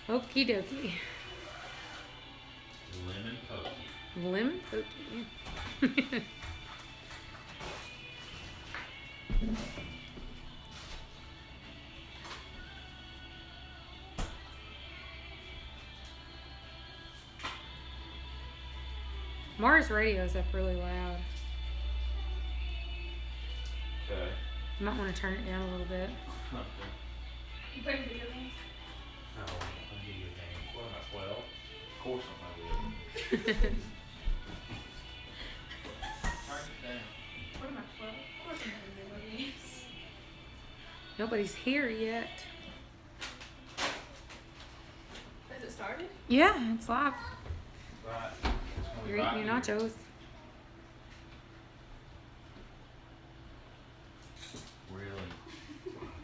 Okie dokie. Lemon pokey. Lemon pokey. Mars radio's up really loud. Okay. You might want to turn it down a little bit. Okay. You playing video games? No, I'm video games. What am I, 12? Of course I'm not video. Turn it down. What am I, 12? Of course I'm playing video games. Nobody's here yet. Has it started? Yeah, it's live. Right. It's gonna be You're right eating your here. nachos. Really?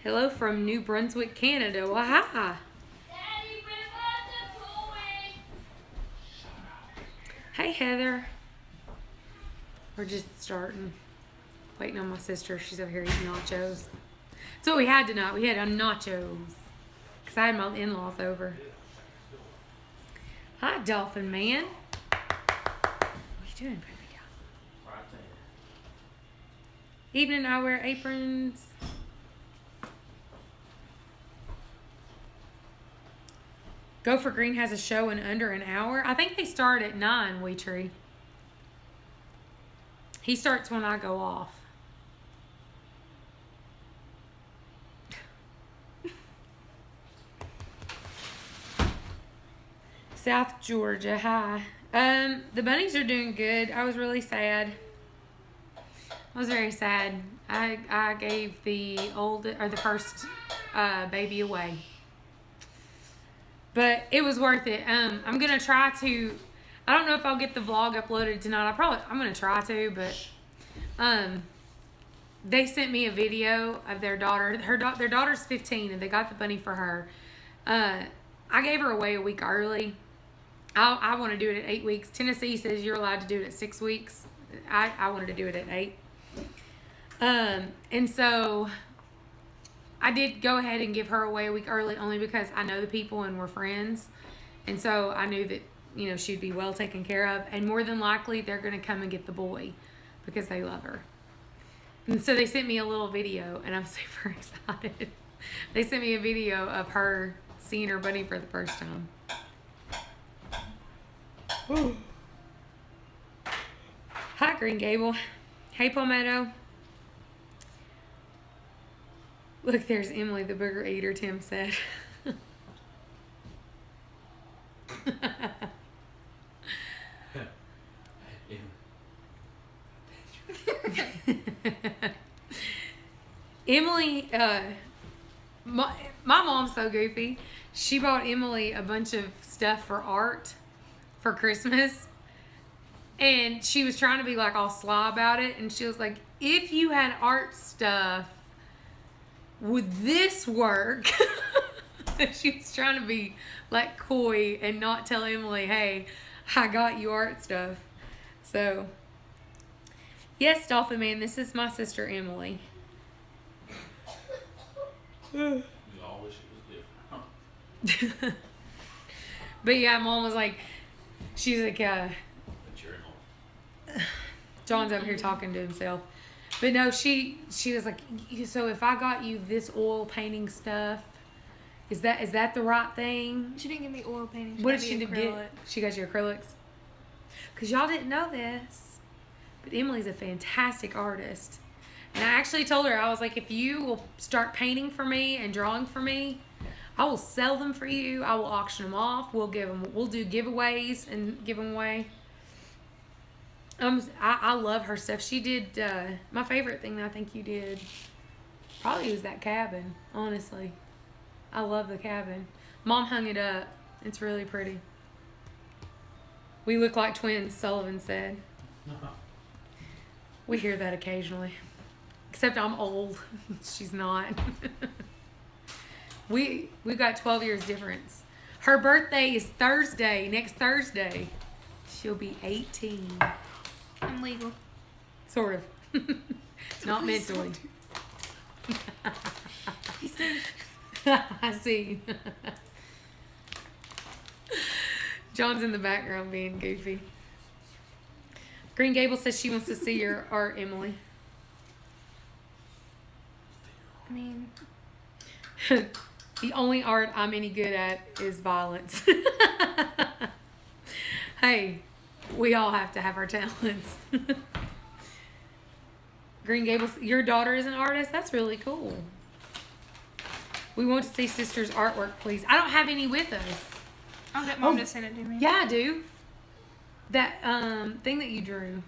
Hello from New Brunswick, Canada. Well, hi. Daddy, what about the toy? Hey, Heather. We're just starting. Waiting on my sister. She's over here eating nachos. That's what we had tonight. We had nachos. Because I had my in-laws over. Hi, Dolphin Man. What are you doing, baby? Right there. Evening, I wear aprons. Go for Green has a show in under an hour. I think they start at 9, Wee Tree. He starts when I go off. South Georgia, hi. The bunnies are doing good. I was really sad. I was very sad. I gave the first baby away. But it was worth it. I'm gonna try to. I don't know if I'll get the vlog uploaded tonight. I'm gonna try to, but they sent me a video of their daughter. Their daughter's 15, and they got the bunny for her. I gave her away a week early. I want to do it at 8 weeks. Tennessee says you're allowed to do it at 6 weeks. I wanted to do it at 8. And so I did go ahead and give her away a week early only because I know the people and we're friends. And so I knew that, you know, she'd be well taken care of. And more than likely, they're going to come and get the boy because they love her. And so they sent me a little video, and I'm super excited. They sent me a video of her seeing her bunny for the first time. Ooh. Hi, Green Gable. Hey, Palmetto. Look, there's Emily, the booger eater, Tim said. Emily, my mom's so goofy. She bought Emily a bunch of stuff for art for Christmas. And she was trying to be like all sly about it. And she was like, if you had art stuff, would this work? She was trying to be like coy and not tell Emily, hey, I got you art stuff. So, yes, Dolphin Man, this is my sister Emily. You all wish it was different, huh? But yeah, Mom was like, she's like, But you're in John's over here talking to himself. But no, she was like, so if I got you this oil painting stuff, is that the right thing? She didn't give me oil painting. What did she get? She got you acrylics? Because y'all didn't know this, but Emily's a fantastic artist. And I actually told her, I was like, if you will start painting for me and drawing for me, I will sell them for you. I will auction them off. We'll do giveaways and give them away. I love her stuff. She did, my favorite thing that I think you did probably was that cabin, honestly. I love the cabin. Mom hung it up. It's really pretty. We look like twins, Sullivan said. We hear that occasionally. Except I'm old. She's not. We've got 12 years difference. Her birthday is Thursday, next Thursday. She'll be 18. I'm legal. Sort of. Not mentally. I see. John's in the background being goofy. Green Gable says she wants to see your art, Emily. I mean, The only art I'm any good at is violence. Hey, we all have to have our talents. Green Gables, your daughter is an artist? That's really cool. We want to see sister's artwork, please. I don't have any with us. I'll get Mom to send it to me. Yeah, I do. That thing that you drew.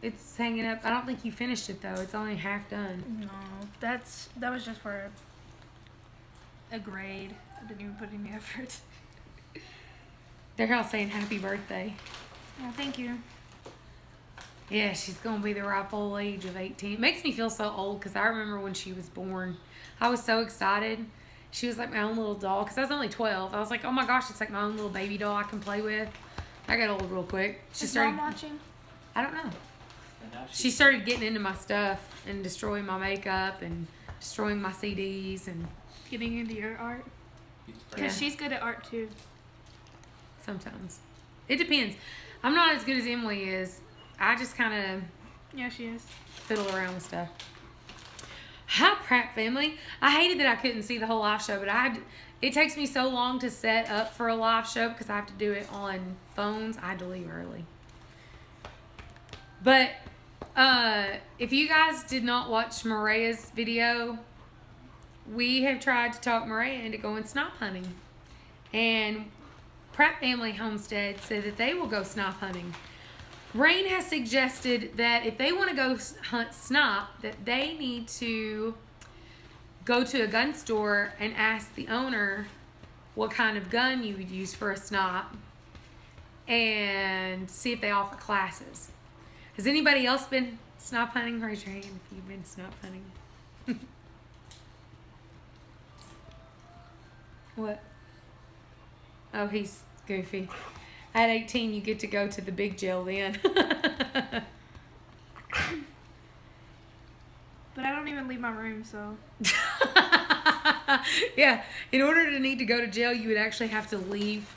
It's hanging up. I don't think you finished it though. It's only half done. No, that was just for a grade. I didn't even put any effort. They're all saying happy birthday. Well, thank you. Yeah, she's going to be the ripe old age of 18. It makes me feel so old because I remember when she was born. I was so excited. She was like my own little doll because I was only 12. I was like, oh my gosh, it's like my own little baby doll I can play with. I got old real quick. Is Mom watching? I don't know. And now She started getting into my stuff and destroying my makeup and destroying my CDs and Getting into your art? she's Yeah. Because she's good at art too. sometimes. It depends. I'm not as good as Emily is. I just kind of Yeah, she is. fiddle around with stuff. Hi, Pratt family. I hated that I couldn't see the whole live show, but it takes me so long to set up for a live show because I have to do it on phones. I had to leave early. But if you guys did not watch Mariah's video, we have tried to talk Mariah into going snipe hunting. And Pratt Family Homestead said that they will go snipe hunting. Rain has suggested that if they want to go hunt snipe, that they need to go to a gun store and ask the owner what kind of gun you would use for a snipe and see if they offer classes. Has anybody else been snipe hunting? Raise your hand if you've been snipe hunting. What? Oh, he's goofy. At 18, you get to go to the big jail then. But I don't even leave my room, so. Yeah, in order to need to go to jail, you would actually have to leave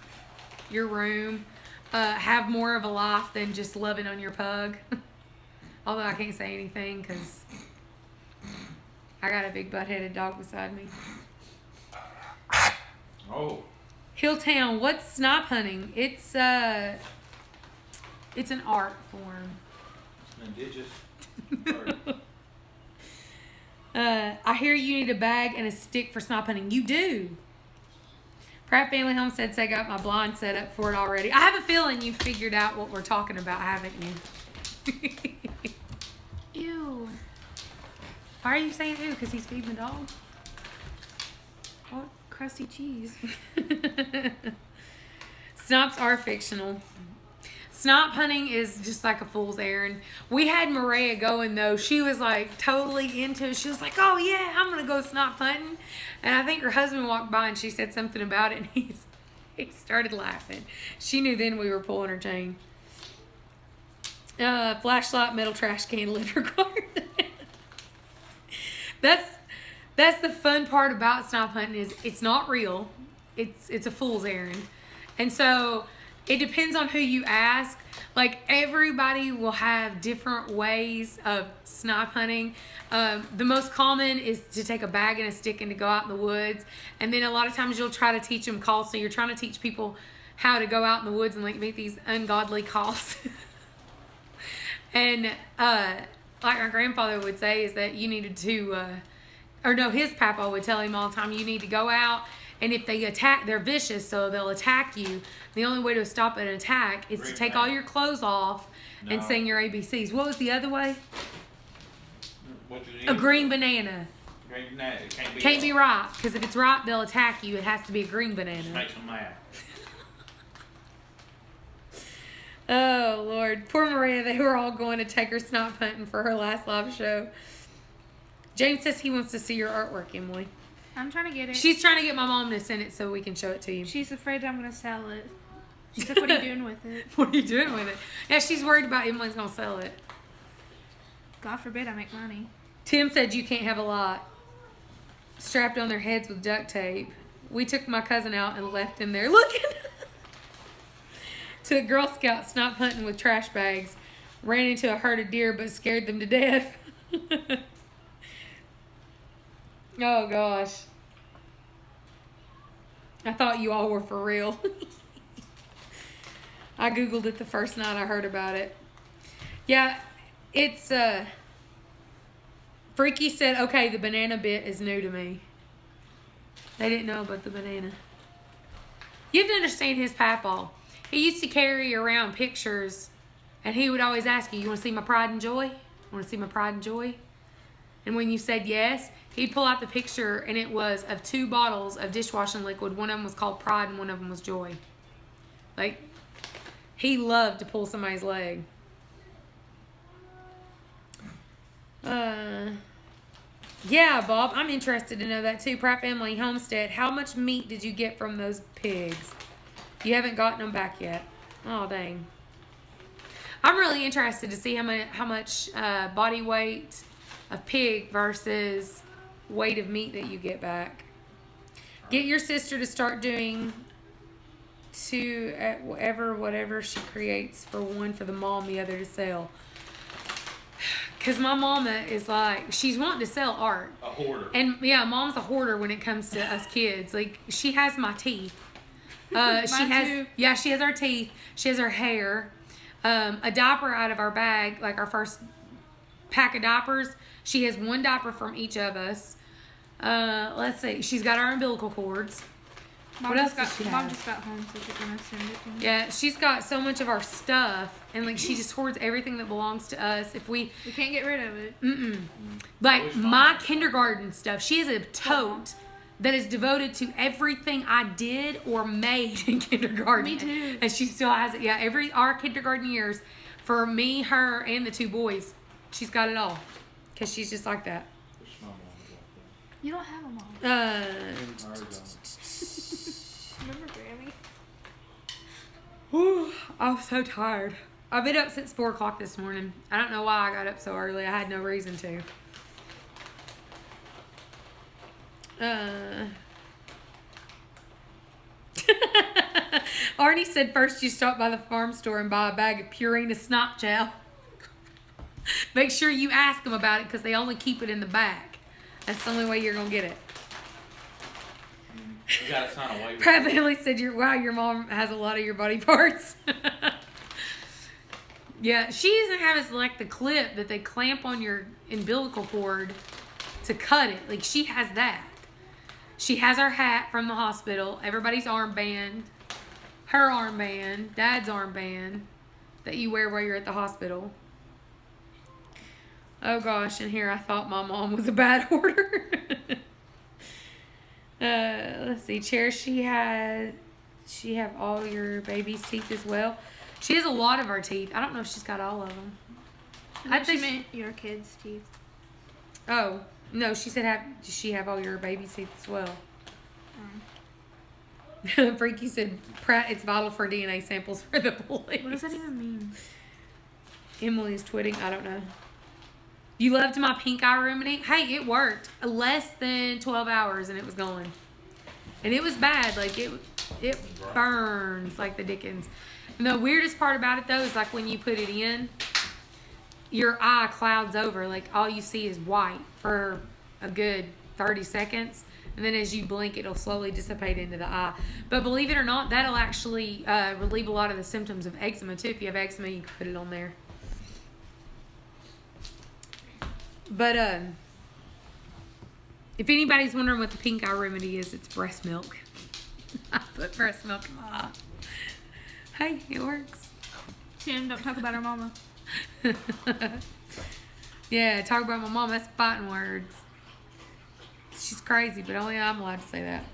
your room, have more of a life than just loving on your pug. Although I can't say anything because I got a big butt-headed dog beside me. Oh, Hilltown, what's snipe hunting? It's an art form. indigenous. I hear you need a bag and a stick for snipe hunting. You do. Pratt Family Homestead said I got my blind set up for it already. I have a feeling you figured out what we're talking about, haven't you? Ew. Why are you saying ew? Because he's feeding the dog? What? Crusty cheese. Snipes are fictional. Snipe hunting is just like a fool's errand. We had Maria going though. She was like totally into it. She was like, oh yeah, I'm going to go snipe hunting. And I think her husband walked by and she said something about it and he started laughing. She knew then we were pulling her chain. Flashlight, metal trash can, litter card. That's the fun part about snipe hunting is it's not real. It's a fool's errand. And so it depends on who you ask. Like everybody will have different ways of snipe hunting. The most common is to take a bag and a stick and to go out in the woods. And then a lot of times you'll try to teach them calls. So you're trying to teach people how to go out in the woods and like make these ungodly calls. And like my grandfather would say is that you needed to, his papa would tell him all the time, you need to go out and if they attack, they're vicious, so they'll attack you. The only way to stop an attack is to take all your clothes off and No. sing your ABCs. What was the other way? What A green banana. Green banana. It can't be. Can't be ripe, because if it's ripe, they'll attack you. It has to be a green banana. Makes them mad. Oh, Lord. Poor Maria, they were all going to take her snipe hunting for her last live show. James says he wants to see your artwork, Emily. I'm trying to get it. She's trying to get my mom to send it so we can show it to you. She's afraid I'm going to sell it. She's like, what are you doing with it? What are you doing with it? Yeah, she's worried about Emily's going to sell it. God forbid I make money. Tim said you can't have a lot strapped on their heads with duct tape. We took my cousin out and left him there looking. Took Girl Scouts snipe hunting with trash bags. Ran into a herd of deer but scared them to death. Oh gosh. I thought you all were for real. I Googled it the first night I heard about it. Yeah, it's Freaky said, okay, the banana bit is new to me. They didn't know about the banana. You have to understand his papaw. He used to carry around pictures, and he would always ask you want to see my pride and joy? Want to see my pride and joy? And when you said yes, he'd pull out the picture, and it was of 2 bottles of dishwashing liquid. One of them was called Pride, and one of them was Joy. Like, he loved to pull somebody's leg. Yeah, Bob, I'm interested to know that too. Pratt Family Homestead, how much meat did you get from those pigs? You haven't gotten them back yet. Oh, dang. I'm really interested to see how much body weight of pig versus weight of meat that you get back. Get your sister to start doing whatever she creates, for one for the mom, the other to sell. Because my mama is like, she's wanting to sell art. A hoarder. And yeah, mom's a hoarder when it comes to us kids. Like, she has my teeth. She has our teeth. She has our hair. A diaper out of our bag, like our first pack of diapers. She has 1 diaper from each of us. Let's see. She's got our umbilical cords. What else does she have? Mom just got home, so she's gonna send it to me. Yeah, she's got so much of our stuff, and like she just hoards everything that belongs to us. We can't get rid of it. Like my kindergarten stuff. She has a tote that is devoted to everything I did or made in kindergarten. Me too. And she still has it. Yeah, our kindergarten years, for me, her, and the 2 boys, she's got it all. Because she's just like that. You don't have a mom. Remember Grammy? Whew, I was so tired. I've been up since 4 o'clock this morning. I don't know why I got up so early. I had no reason to. Arnie said first you stop by the farm store and buy a bag of Purina snot gel. Make sure you ask them about it because they only keep it in the back. That's the only way you're going to get it. You gotta sign a waiver. Pratt Family said, wow, your mom has a lot of your body parts. Yeah, she doesn't have us like the clip that they clamp on your umbilical cord to cut it. Like, she has that. She has our hat from the hospital, everybody's armband, her armband, Dad's armband that you wear while you're at the hospital. Oh gosh, and here I thought my mom was a bad hoarder. Let's see, Chair, she have all your baby's teeth as well. She has a lot of our teeth. I don't know if she's got all of them. I think she meant your kids' teeth. Oh, no, she said does she have all your baby's teeth as well? Freaky said, Pratt, it's vital for DNA samples for the police. What does that even mean? Emily's twitting. I don't know. You loved my pink eye remedy? Hey, it worked. Less than 12 hours and it was gone. And it was bad. Like, it burns like the dickens. And the weirdest part about it, though, is like when you put it in, your eye clouds over. Like, all you see is white for a good 30 seconds. And then as you blink, it'll slowly dissipate into the eye. But believe it or not, that'll actually relieve a lot of the symptoms of eczema, too. If you have eczema, you can put it on there. But if anybody's wondering what the pink eye remedy is, it's breast milk. I put breast milk in my eye. Hey, it works. Tim, don't talk about our mama. Yeah, talk about my mom. That's fighting words. She's crazy, but only I'm allowed to say that.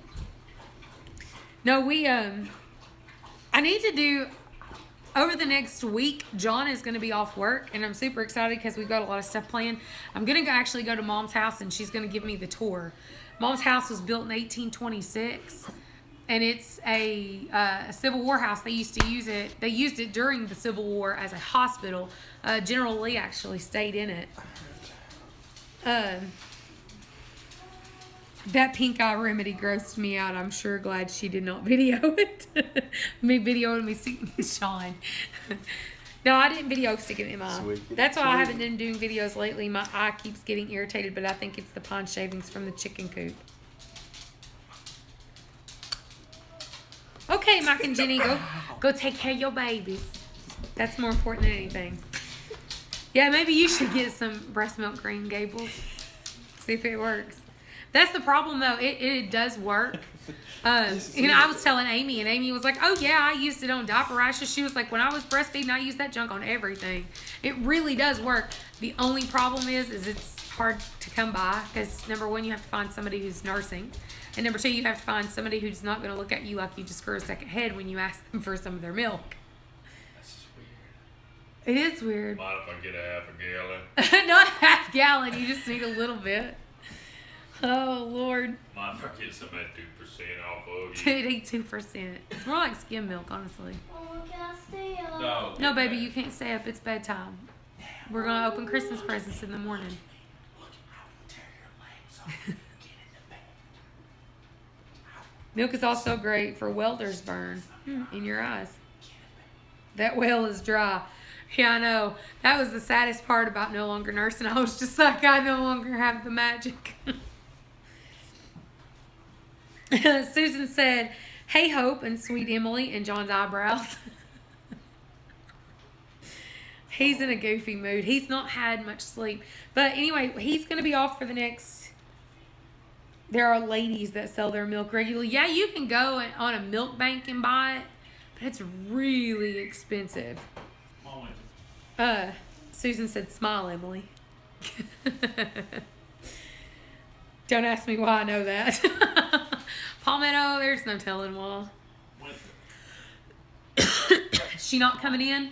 No, I need to do, over the next week, John is going to be off work, and I'm super excited because we've got a lot of stuff planned. I'm going to actually go to Mom's house, and she's going to give me the tour. Mom's house was built in 1826, and it's a Civil War house. They used to use it. They used it during the Civil War as a hospital. General Lee actually stayed in it. That pink eye remedy grossed me out. I'm sure glad she did not video it. Me videoing me sticking Sean. No, I didn't video sticking it in my eye. Sweet. That's why I haven't been doing videos lately. My eye keeps getting irritated, but I think it's the pond shavings from the chicken coop. Okay, Mike and Jenny, go take care of your babies. That's more important than anything. Yeah, maybe you should get some breast milk Green Gables. See if it works. That's the problem, though. It does work. I was telling Amy, and Amy was like, oh, yeah, I used it on diaper rashes. She was like, when I was breastfeeding, I used that junk on everything. It really does work. The only problem is it's hard to come by because, number one, you have to find somebody who's nursing. And number two, you have to find somebody who's not going to look at you like you just grew a second head when you ask them for some of their milk. That's just weird. It is weird. Mind if I get a half a gallon? Not a half gallon. You just need a little bit. Oh, Lord. Mind if I get some of that 2% off of you? Dude, eat 2%. It's more like skim milk, honestly. Oh, can I stay up? No. No, baby, you can't stay up. It's bedtime. We're going to open Christmas presents in the morning. Milk is also great for welder's burn in your eyes. That well is dry. Yeah, I know. That was the saddest part about no longer nursing. I was just like, I no longer have the magic. Susan said, hey, Hope and sweet Emily, and John's eyebrows. He's in a goofy mood. He's not had much sleep. But anyway, he's going to be off for the next... There are ladies that sell their milk regularly. Yeah, you can go on a milk bank and buy it, but it's really expensive. Susan said, smile, Emily. Don't ask me why I know that. Palmetto, there's no telling why. She not coming in?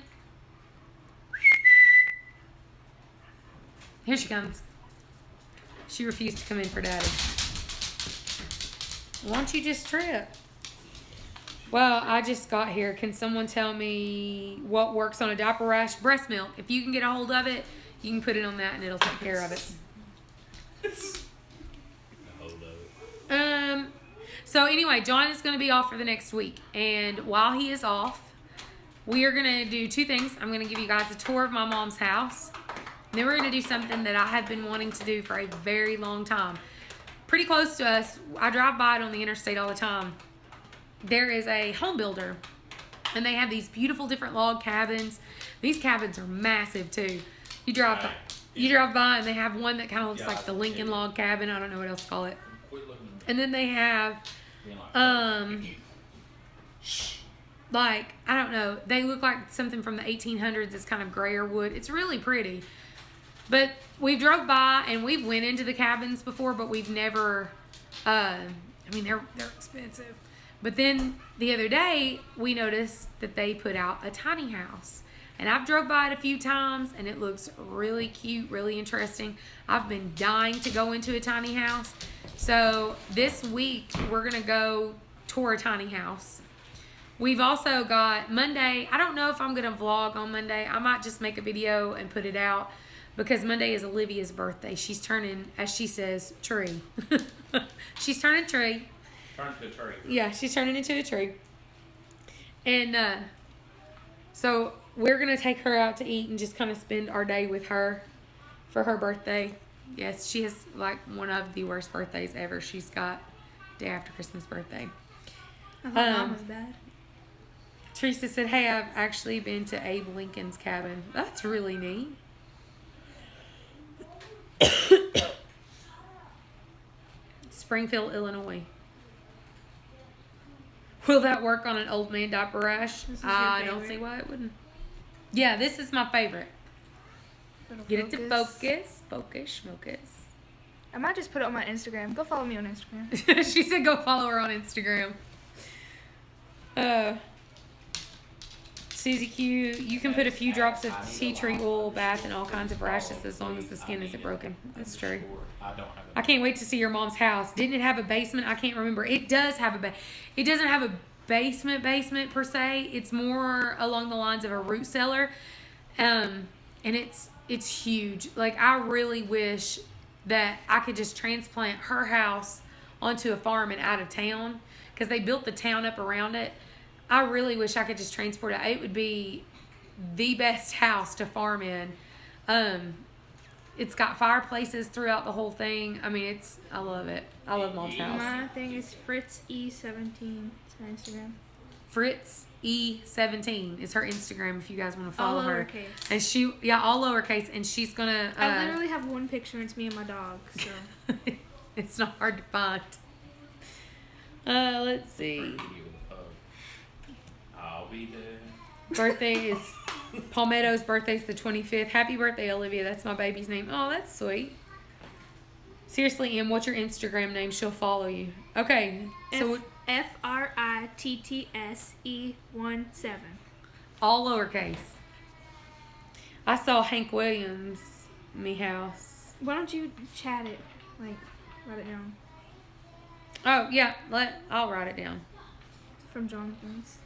Here she comes. She refused to come in for Daddy. Why don't you just trip? Well, I just got here. Can someone tell me what works on a diaper rash? Breast milk. If you can get a hold of it, you can put it on that and it'll take care of it. So anyway, John is going to be off for the next week. And while he is off, we are going to do two things. I'm going to give you guys a tour of my mom's house. And then we're going to do something that I have been wanting to do for a very long time. Pretty close to us. I drive by it on the interstate all the time. There is a home builder. And they have these beautiful different log cabins. These cabins are massive too. You drive by and they have one that kind of looks like the Lincoln log cabin. I don't know what else to call it. And then they have, like, I don't know. They look like something from the 1800s. It's kind of grayer wood. It's really pretty. But we drove by and we've went into the cabins before, but we've never, I mean, they're expensive. But then the other day, we noticed that they put out a tiny house. And I've drove by it a few times, and it looks really cute, really interesting. I've been dying to go into a tiny house. So this week, we're going to go tour a tiny house. We've also got Monday. I don't know if I'm going to vlog on Monday. I might just make a video and put it out because Monday is Olivia's birthday. She's turning, as she says, tree. She's turning tree. Turn to the tree. Yeah, she's turning into a tree. And so we're going to take her out to eat and just kind of spend our day with her for her birthday. Yes, she has like one of the worst birthdays ever. She's got day after Christmas birthday. I thought mine was bad. Teresa said, hey, I've actually been to Abe Lincoln's cabin. That's really neat. Springfield, Illinois. Will that work on an old man diaper rash? I don't see why it wouldn't. Yeah, this is my favorite. Get it to focus. Focus. I might just put it on my Instagram. Go follow me on Instagram. She said go follow her on Instagram. Susie Q, you can put a few drops of tea tree oil bath in all kinds of rashes as long as the skin isn't broken. That's true. I can't wait to see your mom's house. Didn't it have a basement? I can't remember. It does have a it doesn't have a basement per se. It's more along the lines of a root cellar. And it's huge. Like, I really wish that I could just transplant her house onto a farm and out of town because they built the town up around it. I really wish I could just transport it. It would be the best house to farm in. It's got fireplaces throughout the whole thing. I mean, I love it. I love Mom's house. My thing is Fritz E17. It's her Instagram. Fritz E17 is her Instagram if you guys want to follow All her. lowercase. And all lowercase, and she's gonna. I literally have one picture. And it's me and my dog. So It's not hard to find. Let's see. I'll be there. Birthday is Palmetto's birthday's the 25th. Happy birthday, Olivia. That's my baby's name. Oh, that's sweet. Seriously, Em, what's your Instagram name? She'll follow you. Okay. So FRITTSE17. all lowercase. I saw Hank Williams' me house. Why don't you chat it? Like, write it down. Oh yeah, I'll write it down. From Jonathan's.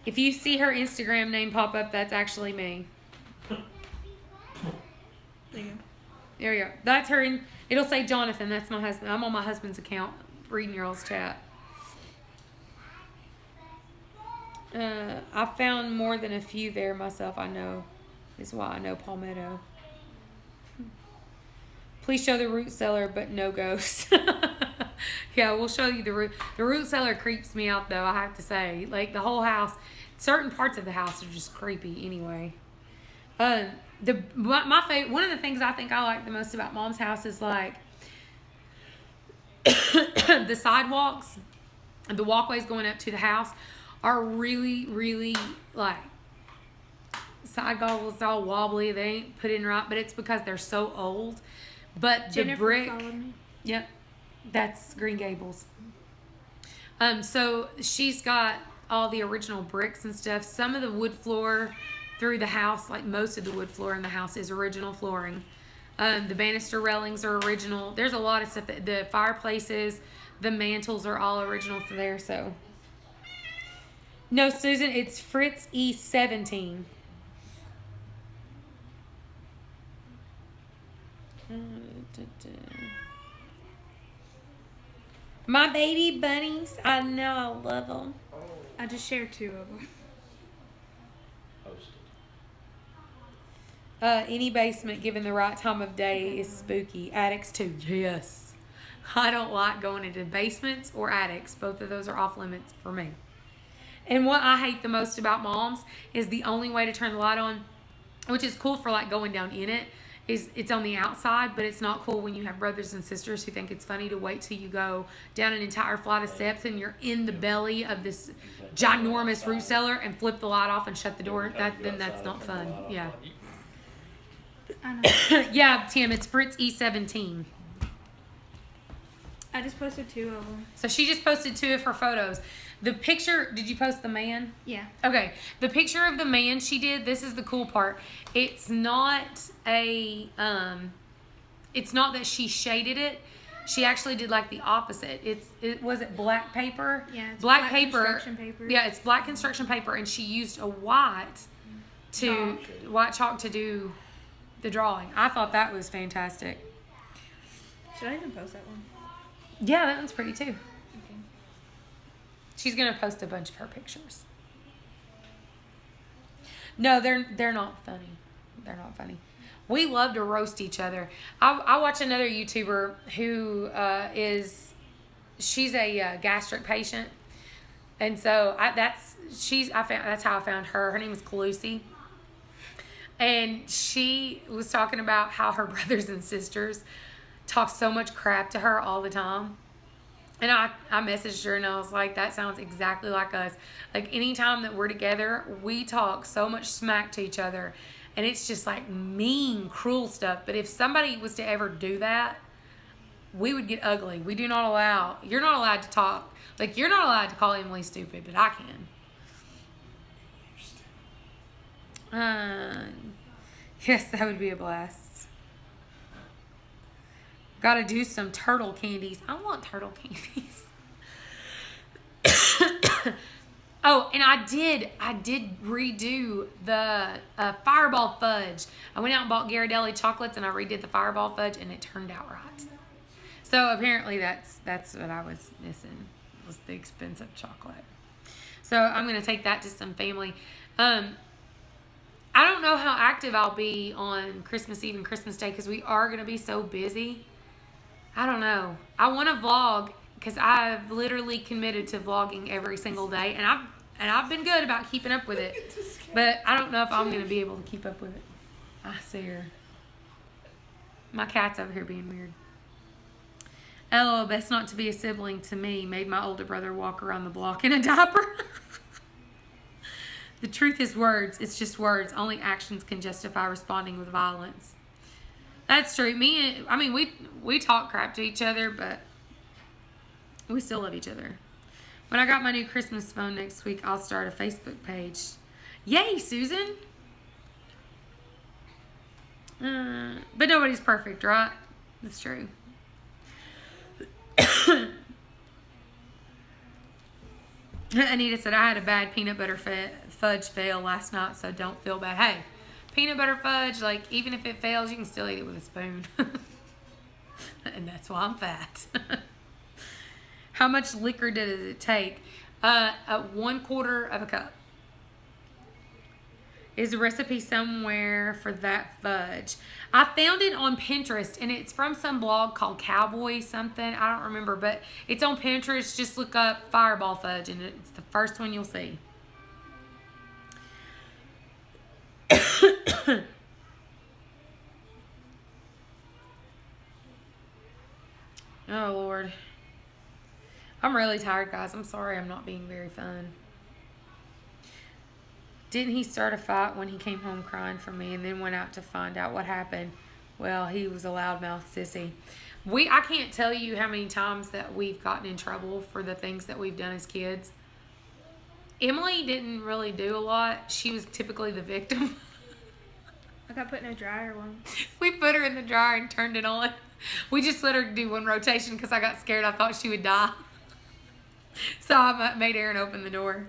If you see her Instagram name pop up, that's actually me. There you go. There we go. That's her. It'll say Jonathan. That's my husband. I'm on my husband's account reading your all's chat. I found more than a few there myself. I know. Is why I know Palmetto. Please show the root cellar, but no ghosts. Yeah, we'll show you the root. The root cellar creeps me out, though, I have to say. Like, the whole house, certain parts of the house are just creepy anyway. My favorite, one of the things I think I like the most about Mom's house is, like, the sidewalks, the walkways going up to the house are really, really, like, side goggles all wobbly. They ain't put in right, but it's because they're so old. But Jennifer the brick, followed me. yep, that's Green Gables. So she's got all the original bricks and stuff. Some of the wood floor through the house, like most of the wood floor in the house, is original flooring. The banister railings are original. There's a lot of stuff. The fireplaces, the mantles are all original for there. So no, Susan, it's Fritz E17. My baby bunnies, I know I love them. I just shared 2 of them. Posted. Any basement given the right time of day is spooky. Attics too, yes. I don't like going into basements or attics. Both of those are off limits for me. And what I hate the most about Mom's is the only way to turn the light on, which is cool for like going down in it, is it's on the outside, but it's not cool when you have brothers and sisters who think it's funny to wait till you go down an entire flight of steps and you're in the belly of this ginormous root cellar and flip the light off and shut the door. Then that's not fun. Yeah. I know. Yeah, Tim, it's Fritz E17. I just posted 2 of them. So she just posted 2 of her photos. The picture, did you post the man? Yeah. Okay, the picture of the man she did, this is the cool part. It's not it's not that she shaded it. She actually did like the opposite. Was it black paper? Yeah, it's black black paper. construction paper. Yeah, it's black construction paper, and she used a white chalk to do the drawing. I thought that was fantastic. Should I even post that one? Yeah, that one's pretty too. Okay. She's gonna post a bunch of her pictures. No, they're not funny. They're not funny. We love to roast each other. I watch another YouTuber who she's a gastric patient, and so that's how I found her. Her name is Calusi, and she was talking about how her brothers and sisters talk so much crap to her all the time. And I messaged her and I was like, that sounds exactly like us. Like anytime that we're together, we talk so much smack to each other. And it's just like mean, cruel stuff. But if somebody was to ever do that, we would get ugly. You're not allowed to talk. Like you're not allowed to call Emily stupid, but I can. Yes, that would be a blast. Gotta do some turtle candies. I want turtle candies. Oh, and I did redo the Fireball fudge. I went out and bought Ghirardelli chocolates and I redid the Fireball fudge and it turned out right. So apparently that's what I was missing, was the expensive chocolate. So I'm going to take that to some family. I don't know how active I'll be on Christmas Eve and Christmas Day because we are going to be so busy. I don't know. I want to vlog because I've literally committed to vlogging every single day, and I've been good about keeping up with it. But I don't know if I'm going to be able to keep up with it. I see her. My cat's over here being weird. LOL, best not to be a sibling to me. Made my older brother walk around the block in a diaper. The truth is words. It's just words. Only actions can justify responding with violence. That's true. We talk crap to each other, but we still love each other. When I got my new Christmas phone next week, I'll start a Facebook page. Yay, Susan! But nobody's perfect, right? That's true. Anita said, I had a bad peanut butter fudge fail last night, so don't feel bad. Hey, peanut butter fudge, like, even if it fails, you can still eat it with a spoon. And that's why I'm fat. How much liquor did it take? 1/4 of a cup. Is a recipe somewhere for that fudge? I found it on Pinterest, and it's from some blog called Cowboy something. I don't remember, but it's on Pinterest. Just look up Fireball Fudge, and it's the first one you'll see. Oh, Lord. I'm really tired, guys. I'm sorry I'm not being very fun. Didn't he start a fight when he came home crying from me and then went out to find out what happened? Well, he was a loudmouth sissy. I can't tell you how many times that we've gotten in trouble for the things that we've done as kids. Emily didn't really do a lot. She was typically the victim. I got put in a dryer once. We put her in the dryer and turned it on. We just let her do one rotation because I got scared. I thought she would die. So I made Aaron open the door.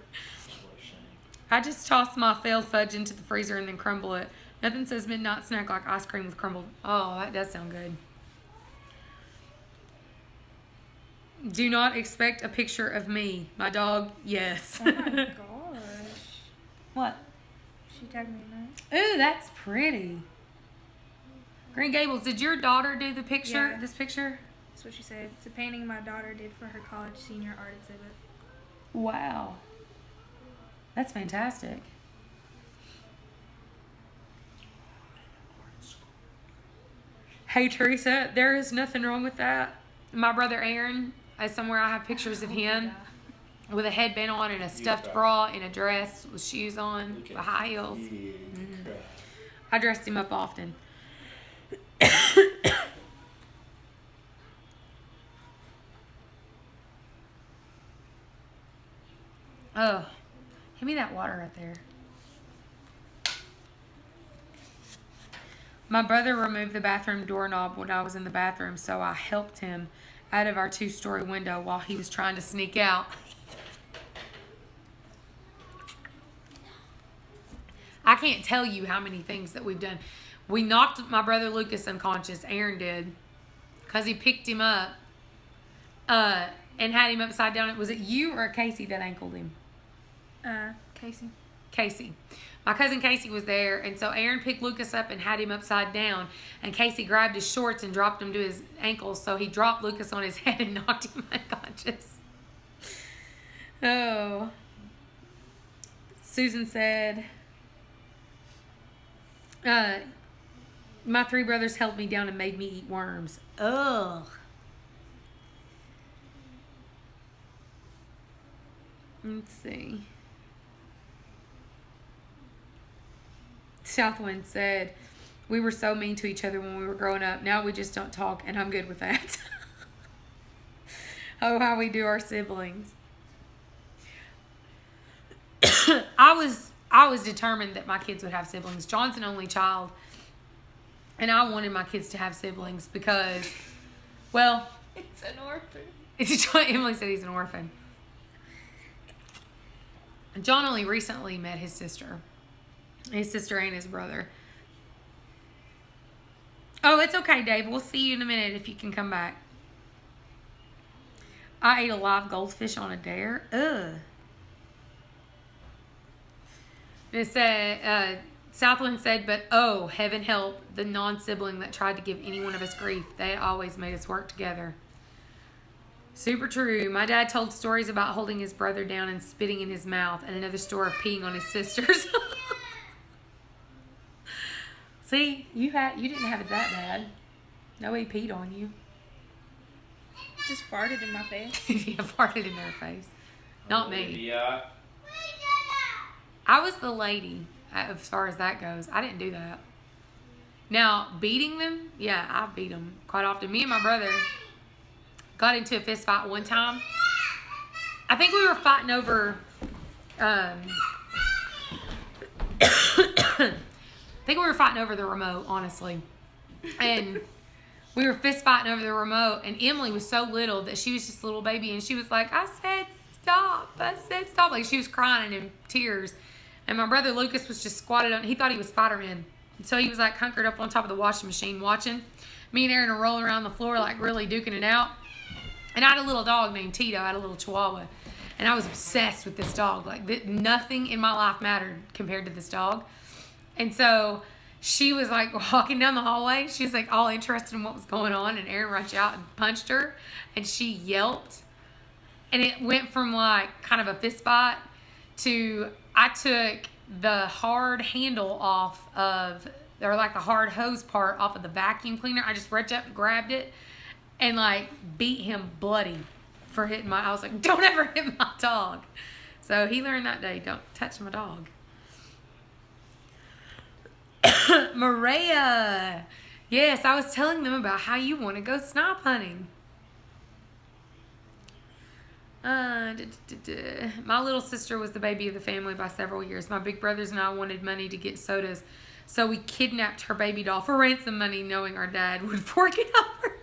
I just toss my failed fudge into the freezer and then crumble it. Nothing says midnight snack like ice cream with crumbled. Oh, that does sound good. Do not expect a picture of me. My dog, yes. Oh my gosh. What? She tagged me in that. Ooh, that's pretty. Green Gables, did your daughter do the picture? Yeah. This picture? That's what she said. It's a painting my daughter did for her college senior art exhibit. Wow. That's fantastic. Hey, Teresa, there is nothing wrong with that. My brother Aaron, somewhere I have pictures of him with a headband on and a stuffed bra and a dress with shoes on, with high heels. I dressed him up often. Oh, give me that water right there. My brother removed the bathroom doorknob when I was in the bathroom, so I helped him out of our 2-story window while he was trying to sneak out. I can't tell you how many things that we've done. We knocked my brother Lucas unconscious, Aaron did, because he picked him up and had him upside down. Was it you or Casey that ankled him? Casey. Casey. My cousin Casey was there, and so Aaron picked Lucas up and had him upside down, and Casey grabbed his shorts and dropped him to his ankles, so he dropped Lucas on his head and knocked him unconscious. Oh. Susan said, my 3 brothers held me down and made me eat worms. Ugh. Let's see. Southwind said, we were so mean to each other when we were growing up. Now we just don't talk, and I'm good with that. Oh, how we do our siblings. I was determined that my kids would have siblings. John's an only child, and I wanted my kids to have siblings because, well, It's an orphan. Emily said he's an orphan. John only recently met his sister and his brother. Oh, it's okay, Dave. We'll see you in a minute if you can come back. I ate a live goldfish on a dare. Ugh. It said, Southland said, but oh, heaven help the non-sibling that tried to give any one of us grief. They always made us work together. Super true. My dad told stories about holding his brother down and spitting in his mouth, and another story of peeing on his sisters. See, you didn't have it that bad. Nobody peed on you. Just farted in my face. Yeah, farted in their face. Not me. Yeah. I was the lady as far as that goes. I didn't do that. Now, beating them, yeah, I beat them quite often. Me and my brother got into a fist fight one time. I think we were fighting over, I think we were fighting over the remote, honestly. And we were fist fighting over the remote, and Emily was so little that she was just a little baby, and she was like, I said stop. Like, she was crying in tears. And my brother Lucas was just squatted on, he thought he was Spider-Man. So he was like hunkered up on top of the washing machine watching. Me and Aaron are rolling around the floor like really duking it out. And I had a little dog named Tito. I had a little Chihuahua. And I was obsessed with this dog. Like, nothing in my life mattered compared to this dog. And so she was like walking down the hallway. She was like all interested in what was going on. And Aaron rushed out and punched her. And she yelped. And it went from like kind of a fist fight to I took the hard handle off of, or like the hard hose part off of the vacuum cleaner. I just reached up and grabbed it and like beat him bloody for hitting I was like, don't ever hit my dog. So he learned that day, don't touch my dog. Maria. Yes, I was telling them about how you want to go snipe hunting. My little sister was the baby of the family by several years. My big brothers and I wanted money to get sodas, so we kidnapped her baby doll for ransom money, knowing our dad would fork it over.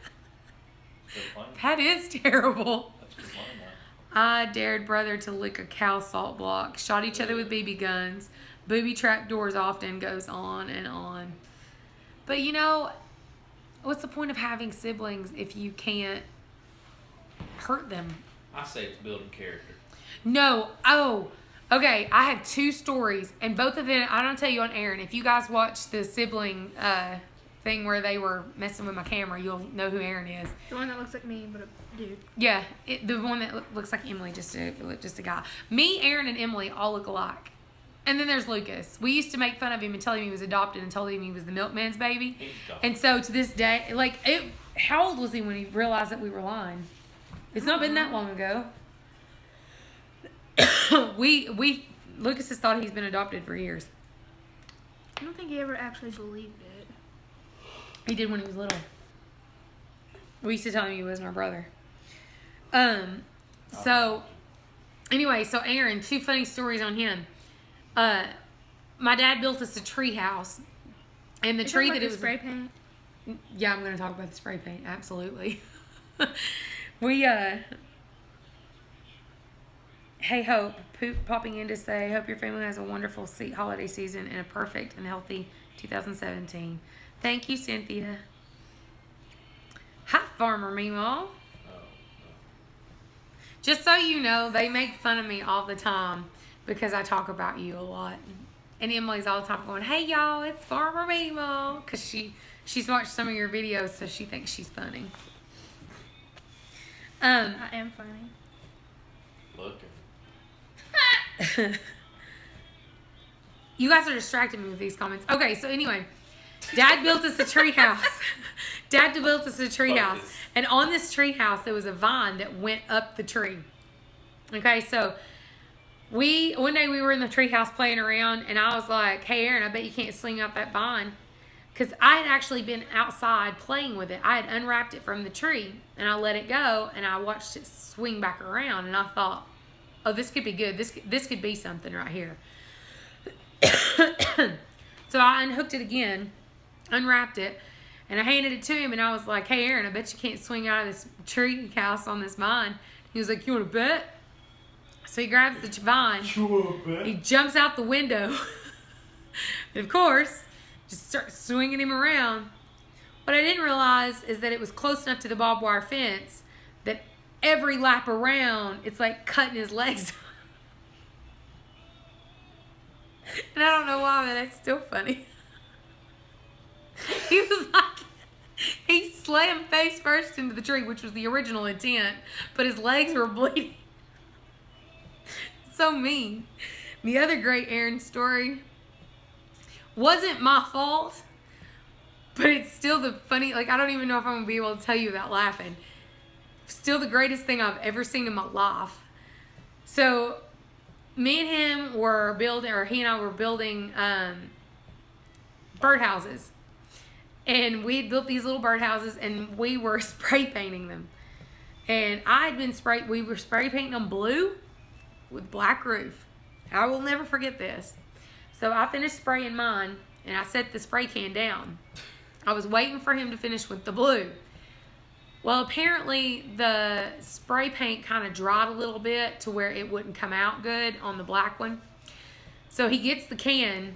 That is terrible. I dared brother to lick a cow salt block, shot each other with BB guns, booby trap doors often, goes on and on. But you know, what's the point of having siblings if you can't hurt them? I say it's building character. No. Oh, okay. I have two stories, and both of them, I don't tell you on Aaron. If you guys watch the sibling thing where they were messing with my camera, you'll know who Aaron is. The one that looks like me, but a dude. Yeah, the one that looks like Emily, just a guy. Me, Aaron, and Emily all look alike. And then there's Lucas. We used to make fun of him and tell him he was adopted and told him he was the milkman's baby. And so to this day, like, how old was he when he realized that we were lying? It's not been that long ago. Lucas has thought he's been adopted for years. I don't think he ever actually believed it. He did when he was little. We used to tell him he wasn't our brother. So, anyway, so Aaron, two funny stories on him. My dad built us a tree house. And the tree that it was... spray paint? Yeah, I'm going to talk about the spray paint. Absolutely. Hey Hope, popping in to say, hope your family has a wonderful holiday season and a perfect and healthy 2017. Thank you, Cynthia. Hi, Farmer Meemaw. Just so you know, they make fun of me all the time because I talk about you a lot. And Emily's all the time going, hey y'all, it's Farmer Meemaw. Because she's watched some of your videos, so she thinks she's funny. I am funny. Looking. You guys are distracting me with these comments. Okay, so anyway, Dad built us a tree house. Dad built us a tree house. And on this tree house, there was a vine that went up the tree. Okay, so one day we were in the tree house playing around, and I was like, hey, Aaron, I bet you can't swing up that vine. Because I had actually been outside playing with it. I had unwrapped it from the tree, and I let it go, and I watched it swing back around, and I thought, oh, this could be good. This could be something right here. So I unhooked it again, unwrapped it, and I handed it to him, and I was like, hey, Aaron, I bet you can't swing out of this tree house on this vine. He was like, you want to bet? So he grabs the vine. He jumps out the window. And of course, just starts swinging him around. What I didn't realize is that it was close enough to the barbed wire fence that every lap around, it's like cutting his legs. And I don't know why, but that's still funny. He was like, he slammed face first into the tree, which was the original intent, but his legs were bleeding. So mean. The other great Aaron story wasn't my fault, but it's still the funny, like, I don't even know if I'm going to be able to tell you without laughing. Still the greatest thing I've ever seen in my life. So, me and him were building, or he and I were building birdhouses. And we had built these little birdhouses, and we were spray painting them. And we were spray painting them blue with black roof. I will never forget this. So I finished spraying mine, and I set the spray can down. I was waiting for him to finish with the blue. Well, apparently the spray paint kind of dried a little bit to where it wouldn't come out good on the black one. So he gets the can,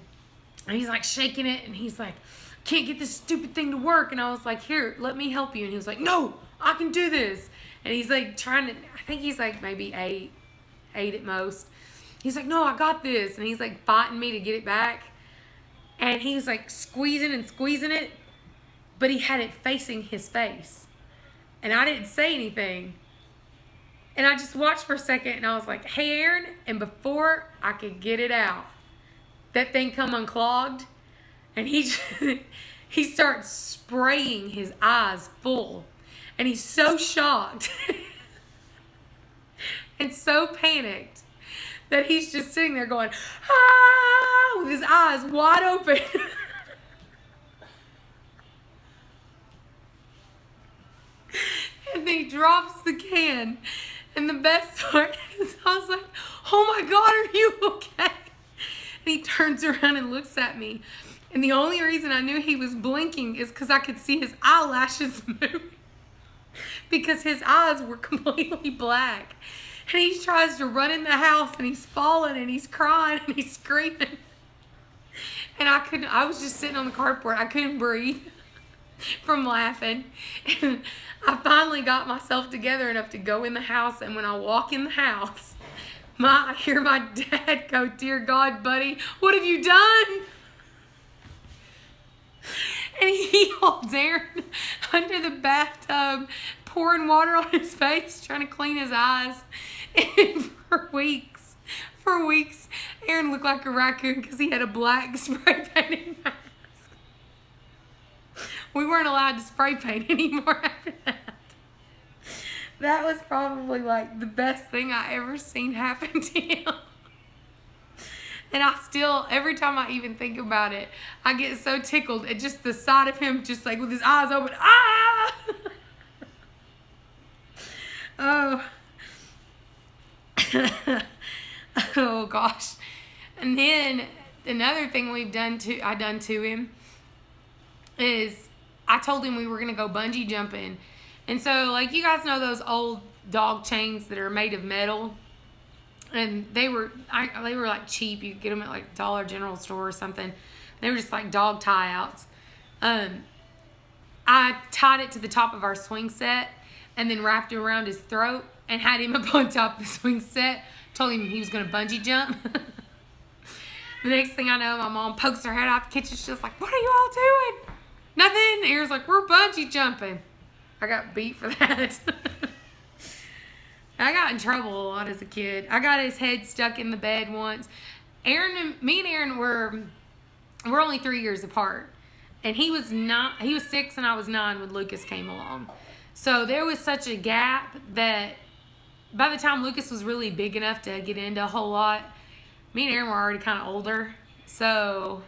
and he's like shaking it, and he's like, can't get this stupid thing to work. And I was like, here, let me help you. And he was like, no, I can do this. And he's like trying to, I think he's like maybe eight at most. He's like, no, I got this. And he's like fighting me to get it back. And he was like squeezing and squeezing it, but he had it facing his face. And I didn't say anything. And I just watched for a second, and I was like, hey, Aaron. And before I could get it out, that thing come unclogged. And he starts spraying his eyes full. And he's so shocked and so panicked that he's just sitting there going, ah, with his eyes wide open. And then he drops the can. And the best part is I was like, oh my God, are you okay? And he turns around and looks at me. And the only reason I knew he was blinking is because I could see his eyelashes moving. Because his eyes were completely black. And he tries to run in the house, and he's falling, and he's crying, and he's screaming. And I was just sitting on the carport. I couldn't breathe from laughing. And I finally got myself together enough to go in the house. And when I walk in the house, I hear my dad go, dear God, buddy, what have you done? And he holds Aaron under the bathtub, pouring water on his face, trying to clean his eyes. And for weeks, Aaron looked like a raccoon because he had a black spray painting mask. We weren't allowed to spray paint anymore after that. That was probably like the best thing I ever seen happen to him. And I still, every time I even think about it, I get so tickled at just the sight of him just like with his eyes open. Ah! Oh. Oh gosh. And then another thing I done to him is I told him we were going to go bungee jumping. And so, like, you guys know those old dog chains that are made of metal? And they were like cheap. You could get them at like Dollar General store or something. They were just like dog tie-outs. I tied it to the top of our swing set and then wrapped it around his throat and had him up on top of the swing set. Told him he was going to bungee jump. The next thing I know, my mom pokes her head out the kitchen. She's like, what are you all doing? Nothing. Aaron's like, we're bungee jumping. I got beat for that. I got in trouble a lot as a kid. I got his head stuck in the bed once. Me and Aaron we're only 3 years apart. And he was 6 and I was 9 when Lucas came along. So there was such a gap that by the time Lucas was really big enough to get into a whole lot, me and Aaron were already kind of older. So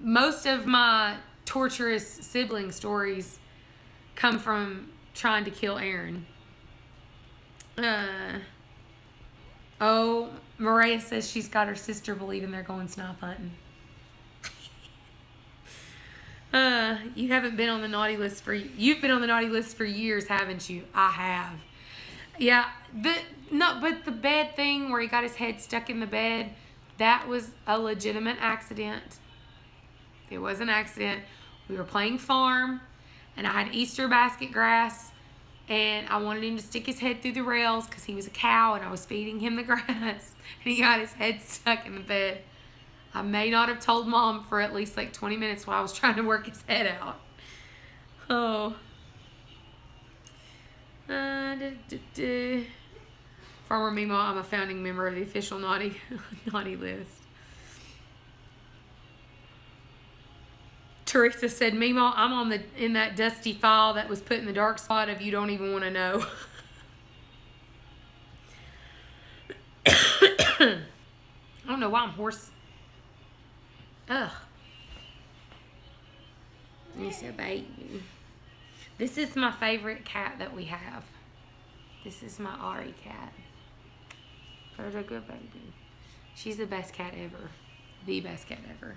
most of my torturous sibling stories come from trying to kill Aaron. Maria says she's got her sister believing they're going snipe hunting. You've been on the naughty list for years, haven't you? I have. Yeah, but the bed thing where he got his head stuck in the bed, that was a legitimate accident. It was an accident. We were playing farm, and I had Easter basket grass and I wanted him to stick his head through the rails because he was a cow and I was feeding him the grass, and he got his head stuck in the bed. I may not have told Mom for at least like 20 minutes while I was trying to work his head out. Oh. Farmer Meemaw, I'm a founding member of the official naughty list. Teresa said, Meemaw, I'm in that dusty file that was put in the dark spot of you don't even want to know. I don't know why I'm hoarse. Ugh. He's a baby. This is my favorite cat that we have. This is my Ari cat. She's a good baby. She's the best cat ever. The best cat ever.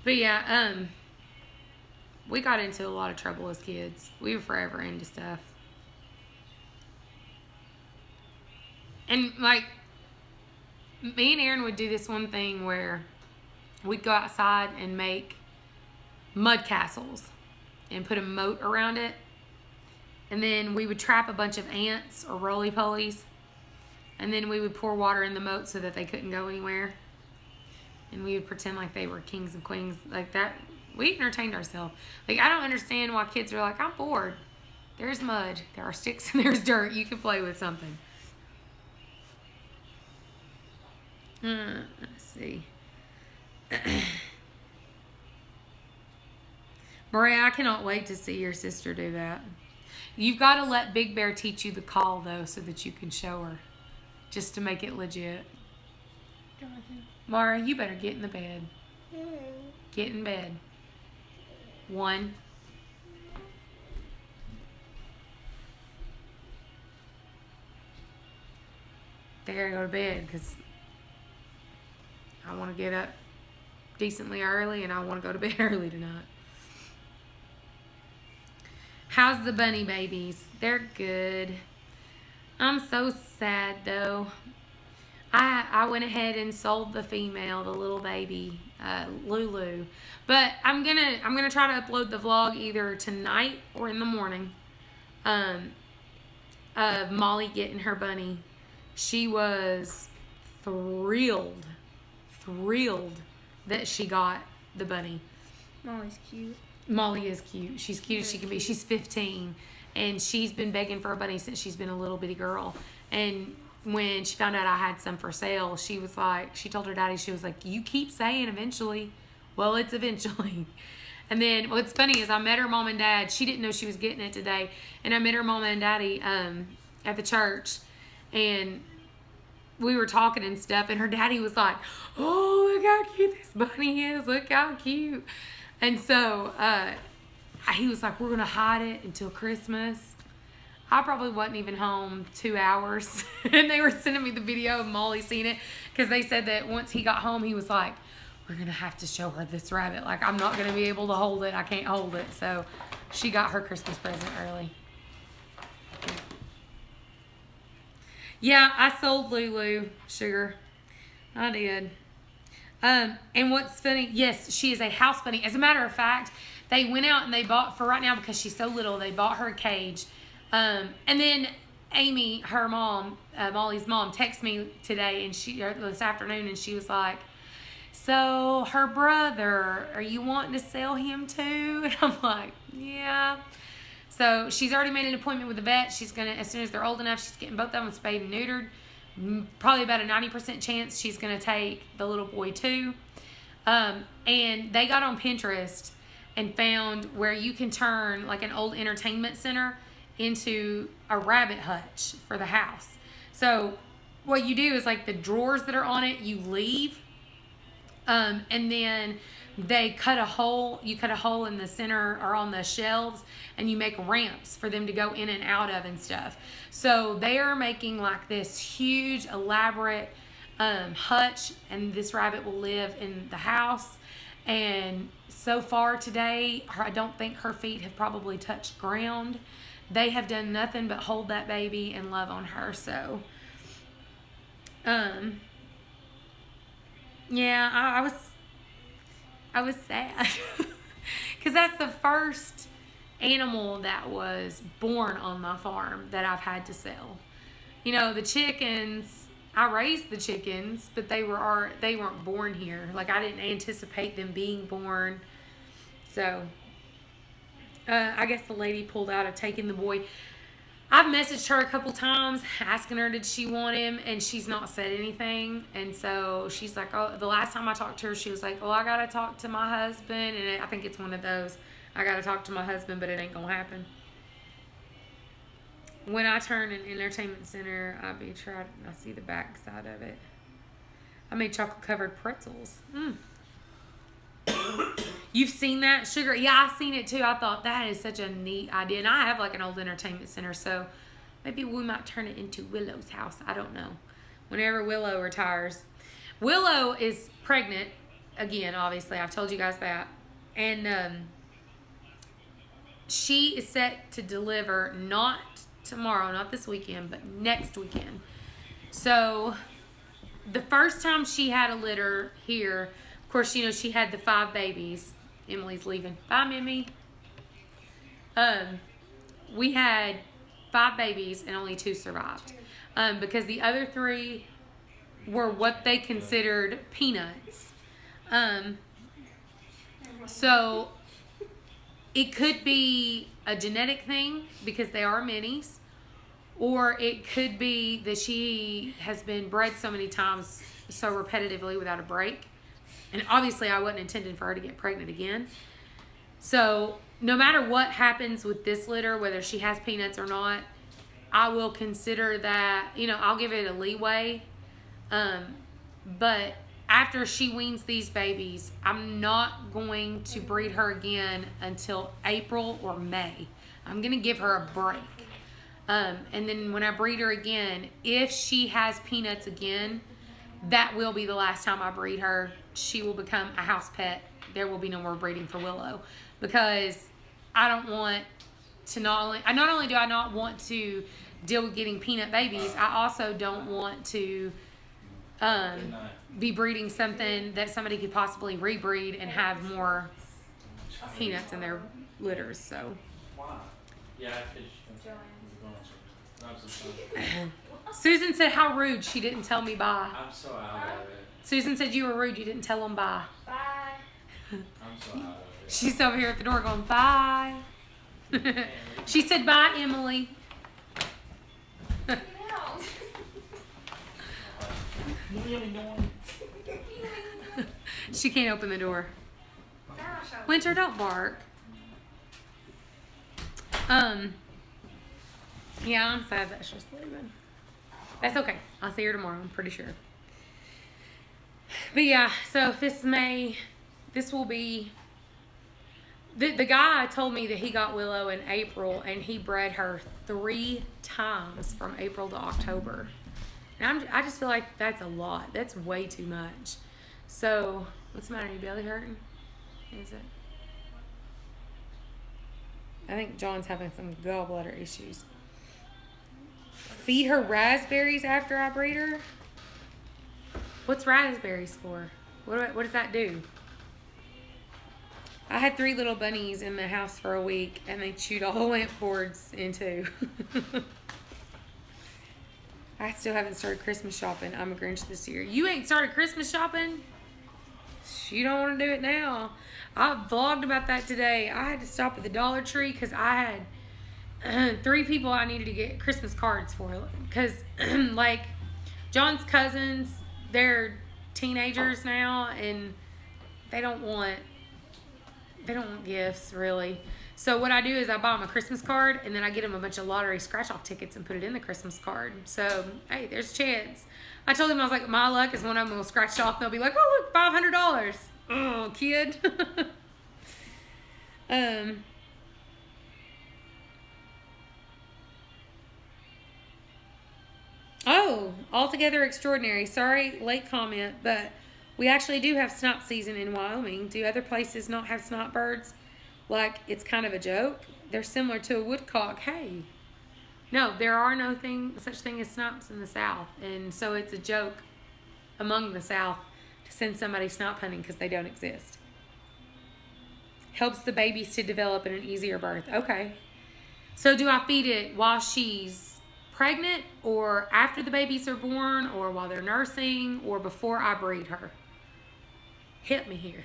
But yeah, we got into a lot of trouble as kids. We were forever into stuff. And like, me and Aaron would do this one thing where we'd go outside and make mud castles and put a moat around it. And then we would trap a bunch of ants or roly-polies. And then we would pour water in the moat so that they couldn't go anywhere. And we would pretend like they were kings and queens. Like that. We entertained ourselves. Like, I don't understand why kids are like, I'm bored. There's mud. There are sticks and there's dirt. You can play with something. Let's see. Maria, I cannot wait to see your sister do that. You've got to let Big Bear teach you the call, though, so that you can show her. Just to make it legit. Mara, you better get in the bed. Get in bed. 1. They gotta go to bed because I want to get up decently early and I want to go to bed early tonight. How's the bunny babies? They're good. I'm so sad though. I went ahead and sold the female, the little baby, Lulu. But I'm gonna try to upload the vlog either tonight or in the morning. Of Molly getting her bunny. She was thrilled that she got the bunny. Molly's cute. Molly is cute. She's cute as she can be. She's 15, and she's been begging for a bunny since she's been a little bitty girl. And when she found out I had some for sale, she was like, she told her daddy, she was like, you keep saying eventually. Well, it's eventually. And then what's funny is I met her mom and dad. She didn't know she was getting it today. And I met her mom and daddy at the church. And we were talking and stuff. And her daddy was like, oh, look how cute this bunny is. Look how cute. And so he was like, we're going to hide it until Christmas. I probably wasn't even home 2 hours. And they were sending me the video of Molly seeing it. Because they said that once he got home, he was like, we're going to have to show her this rabbit. Like, I'm not going to be able to hold it. I can't hold it. So she got her Christmas present early. Yeah, I sold Lulu, Sugar. I did. And what's funny, yes, she is a house bunny. As a matter of fact, they went out and they bought, for right now, because she's so little, they bought her a cage. And then Amy, her mom, Molly's mom, texted me today and this afternoon, and she was like, so her brother, are you wanting to sell him too? And I'm like, yeah. So she's already made an appointment with the vet. She's gonna, as soon as they're old enough, she's getting both of them spayed and neutered. Probably about a 90% chance she's gonna take the little boy too. And they got on Pinterest and found where you can turn like an old entertainment center into a rabbit hutch for the house. So what you do is, like, the drawers that are on it, you leave. And then they cut a hole. You cut a hole in the center or on the shelves, and you make ramps for them to go in and out of and stuff. So they are making like this huge, elaborate hutch, and this rabbit will live in the house. And so far today, I don't think her feet have probably touched ground. They have done nothing but hold that baby and love on her. So, Yeah, I was sad because that's the first animal that was born on my farm that I've had to sell. You know, the chickens, I raised the chickens, but they weren't born here. Like, I didn't anticipate them being born. So, I guess the lady pulled out of taking the boy. I've messaged her a couple times asking her did she want him, and she's not said anything. And so she's like, oh, the last time I talked to her, she was like, oh, I gotta talk to my husband. And I think it's one of those, I gotta talk to my husband, but it ain't gonna happen. When I turn an entertainment center, I'll be trying. I see the back side of it. I made chocolate covered pretzels. You've seen that, Sugar? Yeah, I seen it too. I thought that is such a neat idea. And I have like an old entertainment center, so maybe we might turn it into Willow's house. I don't know. Whenever Willow retires. Willow is pregnant again, obviously. I've told you guys that. And she is set to deliver not tomorrow, not this weekend, but next weekend. So the first time she had a litter here, of course, you know, she had the 5 babies. Emily's leaving. Bye, Mimi. We had 5 babies and only 2 survived. Because the other 3 were what they considered peanuts. So it could be a genetic thing because they are minis. Or it could be that she has been bred so many times so repetitively without a break. And obviously I wasn't intending for her to get pregnant again. So no matter what happens with this litter, whether she has peanuts or not, I will consider that, you know, I'll give it a leeway. But after she weans these babies, I'm not going to breed her again until April or May. I'm going to give her a break. And then when I breed her again, if she has peanuts again, that will be the last time I breed her. She will become a house pet. There will be no more breeding for Willow, because I don't want to not only do I not want to deal with getting peanut babies, I also don't want to be breeding something that somebody could possibly rebreed and have more peanuts in their litters. So Why? Yeah, Susan said, how rude, she didn't tell me bye. I'm so out of it. Susan said you were rude, you didn't tell them bye. Bye. I'm so out of it. She's over here at the door going, bye. She said, bye, Emily. Get out. She can't open the door. Gosh, Winter, don't bark. Yeah, I'm sad that she's leaving. That's okay. I'll see her tomorrow, I'm pretty sure. But yeah, so this will be, the guy told me that he got Willow in April and he bred her 3 times from April to October. And I just feel like that's a lot. That's way too much. So, what's the matter? Your belly hurting? Is it? I think John's having some gallbladder issues. Feed her raspberries after I breed her? What's raspberries for? What does that do? I had 3 little bunnies in the house for a week and they chewed all the lamp boards in 2. I still haven't started Christmas shopping. I'm a Grinch this year. You ain't started Christmas shopping? You don't want to do it now. I vlogged about that today. I had to stop at the Dollar Tree because I had 3 people I needed to get Christmas cards for. Because, like, John's cousins, they're teenagers now, and they don't want gifts, really. So what I do is I buy them a Christmas card, and then I get them a bunch of lottery scratch-off tickets and put it in the Christmas card. So, hey, there's a chance. I told him, I was like, my luck is one of them will scratch off, and they'll be like, oh, look, $500. Oh, kid. Oh, altogether extraordinary. Sorry, late comment, but we actually do have snipe season in Wyoming. Do other places not have snipe birds? Like, it's kind of a joke. They're similar to a woodcock. Hey. No, there are no such thing as snipes in the South. And so it's a joke among the South to send somebody snot punting because they don't exist. Helps the babies to develop in an easier birth. Okay. So do I feed it while she's pregnant, or after the babies are born, or while they're nursing, or before I breed her? Hit me here.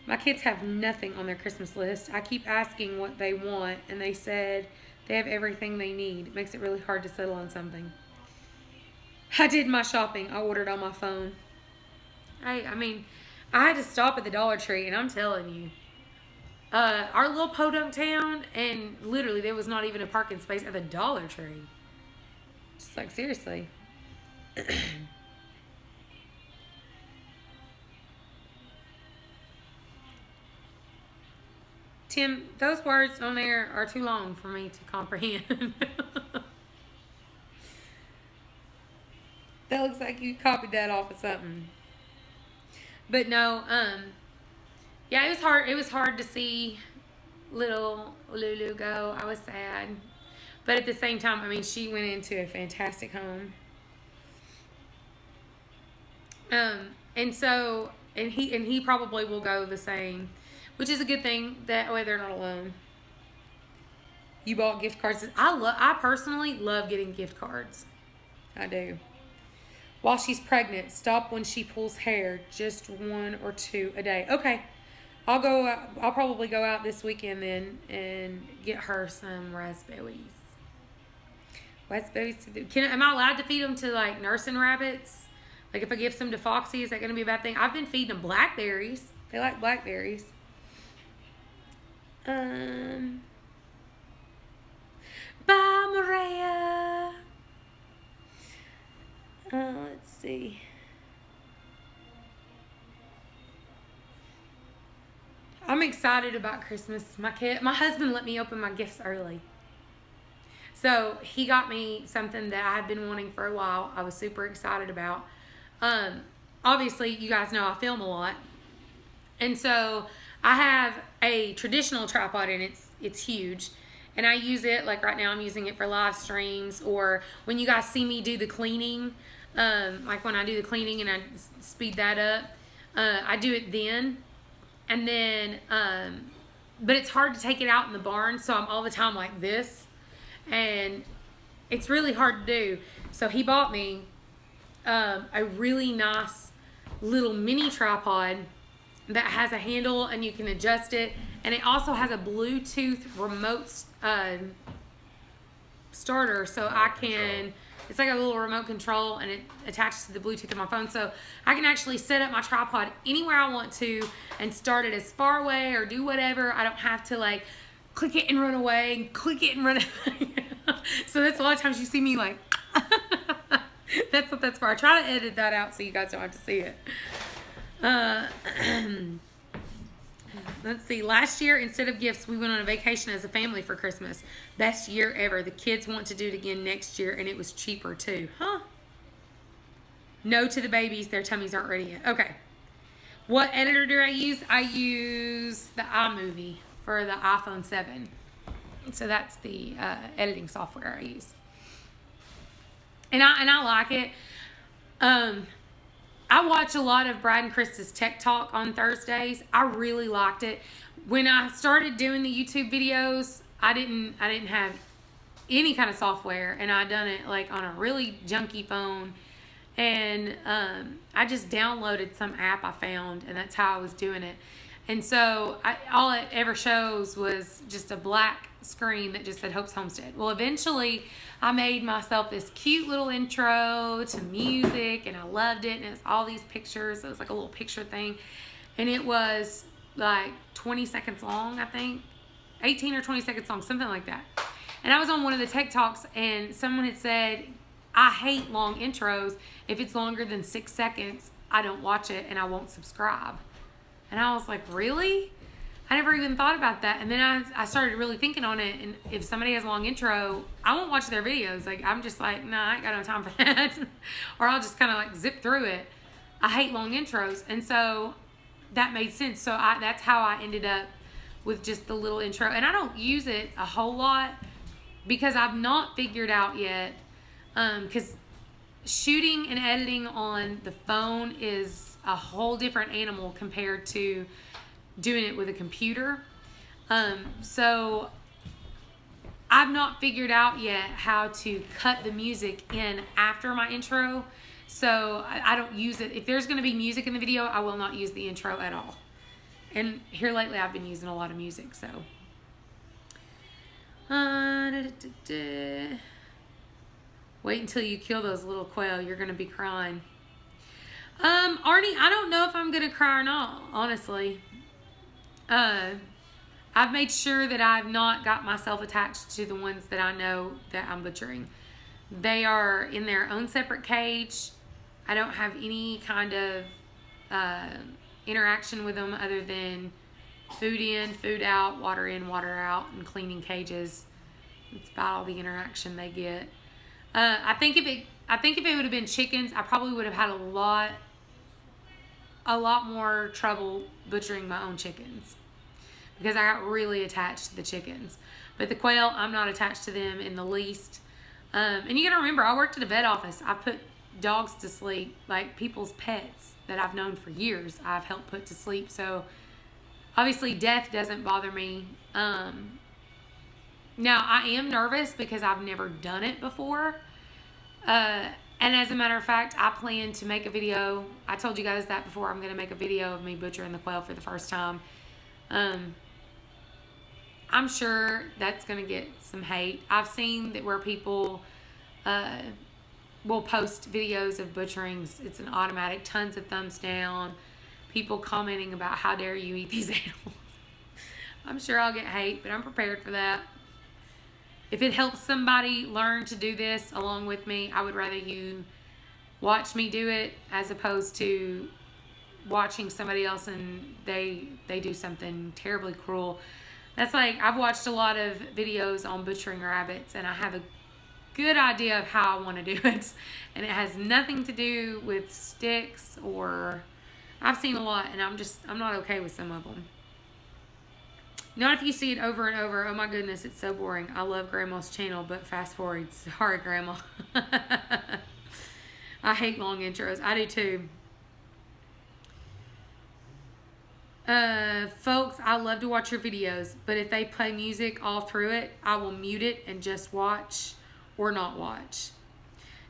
My kids have nothing on their Christmas list. I keep asking what they want, and they said they have everything they need. It makes it really hard to settle on something. I did my shopping. I ordered on my phone. I mean, I had to stop at the Dollar Tree, and I'm telling you, our little podunk town, and literally there was not even a parking space at the Dollar Tree. Just like, seriously. Tim, those words on there are too long for me to comprehend. That looks like you copied that off of something. But no, yeah, it was hard. It was hard to see little Lulu go. I was sad. But at the same time, I mean, she went into a fantastic home. And he probably will go the same, which is a good thing. That way they're not alone. You bought gift cards. I personally love getting gift cards. I do. While she's pregnant, stop when she pulls hair. Just 1 or 2 a day. Okay. I'll probably go out this weekend then and get her some raspberries. Raspberries. Am I allowed to feed them to like nursing rabbits? Like if I give some to Foxy, is that going to be a bad thing? I've been feeding them blackberries. They like blackberries. Bye, Maria. Let's see. I'm excited about Christmas. My husband let me open my gifts early. So he got me something that I've been wanting for a while. I was super excited about. Obviously, you guys know I film a lot. And so I have a traditional tripod, and it's huge. And I use it, like right now I'm using it for live streams, or when you guys see me do the cleaning, like when I do the cleaning and I speed that up, I do it then. And then, but it's hard to take it out in the barn, so I'm all the time like this. And it's really hard to do. So he bought me a really nice little mini tripod that has a handle and you can adjust it. And it also has a Bluetooth remote starter, so I can, it's like a little remote control, and it attaches to the Bluetooth of my phone. So I can actually set up my tripod anywhere I want to and start it as far away or do whatever. I don't have to like click it and run away, click it and run away. So that's a lot of times you see me like, that's what that's for. I try to edit that out so you guys don't have to see it. Let's see. Last year, instead of gifts, we went on a vacation as a family for Christmas. Best year ever. The kids want to do it again next year, and it was cheaper too. Huh? No to the babies. Their tummies aren't ready yet. Okay. What editor do I use? I use the iMovie for the iPhone 7. So that's the editing software I use. And I like it. I watch a lot of Brad and Krista's Tech Talk on Thursdays. I really liked it. When I started doing the YouTube videos, I didn't have any kind of software, and I done it like on a really junky phone. And I just downloaded some app I found, and that's how I was doing it. And so all it ever shows was just a black screen that just said Hope's Homestead. Well, eventually I made myself this cute little intro to music, and I loved it. And it's all these pictures. It was like a little picture thing. And it was like 20 seconds long, I think. 18 or 20 seconds long, something like that. And I was on one of the Tech Talks, and someone had said, I hate long intros. If it's longer than 6 seconds, I don't watch it and I won't subscribe. And I was like, really? I never even thought about that. And then I started really thinking on it. And if somebody has a long intro, I won't watch their videos. Like, I'm just like, nah, I ain't got no time for that. Or I'll just kind of like zip through it. I hate long intros. And so that made sense. So that's how I ended up with just the little intro. And I don't use it a whole lot because I've not figured out yet Because shooting and editing on the phone is a whole different animal compared to doing it with a computer. So I've not figured out yet how to cut the music in after my intro. So I don't use it. If there's going to be music in the video, I will not use the intro at all. And here lately I've been using a lot of music, so. Wait until you kill those little quail. You're going to be crying. Arnie, I don't know if I'm going to cry or not, honestly. I've made sure that I've not got myself attached to the ones that I know that I'm butchering. They are in their own separate cage. I don't have any kind of interaction with them other than food in, food out, water in, water out, and cleaning cages. It's about all the interaction they get. I think if it would have been chickens, I probably would have had a lot more trouble butchering my own chickens, because I got really attached to the chickens. But the quail, I'm not attached to them in the least. And you gotta remember, I worked at a vet office. I put dogs to sleep, like people's pets that I've known for years, I've helped put to sleep. So obviously death doesn't bother me. Now I am nervous because I've never done it before. And as a matter of fact, I plan to make a video. I told you guys that before. I'm going to make a video of me butchering the quail for the first time. I'm sure that's going to get some hate. I've seen that where people will post videos of butcherings. It's an automatic, tons of thumbs down. People commenting about how dare you eat these animals. I'm sure I'll get hate, but I'm prepared for that. If it helps somebody learn to do this along with me, I would rather you watch me do it as opposed to watching somebody else and they do something terribly cruel. That's like, I've watched a lot of videos on butchering rabbits, and I have a good idea of how I want to do it. And it has nothing to do with sticks, or I've seen a lot, and I'm not okay with some of them. Not if you see it over and over. Oh my goodness, it's so boring. I love Grandma's channel, but fast forward. Sorry, Grandma. I hate long intros. I do too. Folks, I love to watch your videos, but if they play music all through it, I will mute it and just watch or not watch.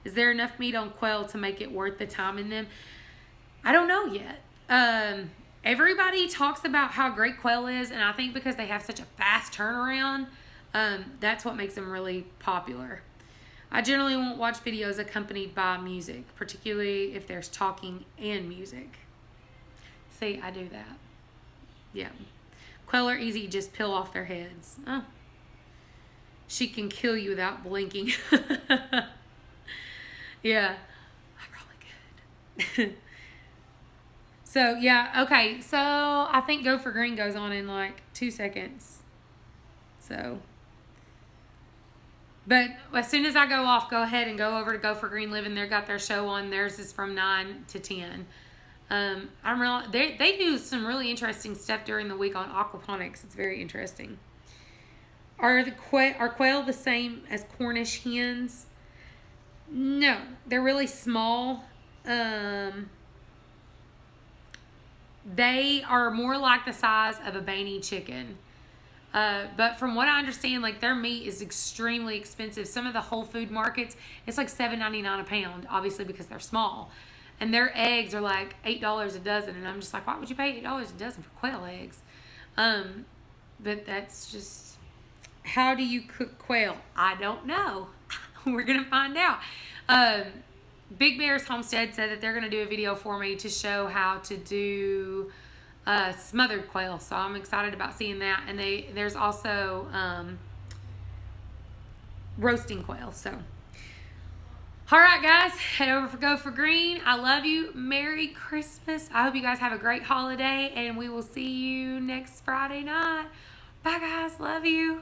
Is there enough meat on quail to make it worth the time in them? I don't know yet. Everybody talks about how great quail is, and I think because they have such a fast turnaround, that's what makes them really popular. I generally won't watch videos accompanied by music, particularly if there's talking and music. See, I do that. Yeah. Quail are easy, just peel off their heads. Oh. She can kill you without blinking. Yeah. I probably could. So, yeah, okay. So, I think Go for Green goes on in like 2 seconds. So, but as soon as I go off, go ahead and go over to Go for Green Living. They've got their show on. Theirs is from 9 to 10. They do some really interesting stuff during the week on aquaponics. It's very interesting. Are quail the same as Cornish hens? No, they're really small. They are more like the size of a Baney chicken. But from what I understand, like, their meat is extremely expensive. Some of the Whole Food markets, it's like $7.99 a pound, obviously because they're small. And their eggs are like $8 a dozen. And I'm just like, why would you pay $8 a dozen for quail eggs? But that's just, how do you cook quail? I don't know. We're going to find out. Big Bear's Homestead said that they're going to do a video for me to show how to do smothered quail. So I'm excited about seeing that. And there's also roasting quail. So, all right, guys, head over for Go for Green. I love you. Merry Christmas. I hope you guys have a great holiday, and we will see you next Friday night. Bye, guys. Love you.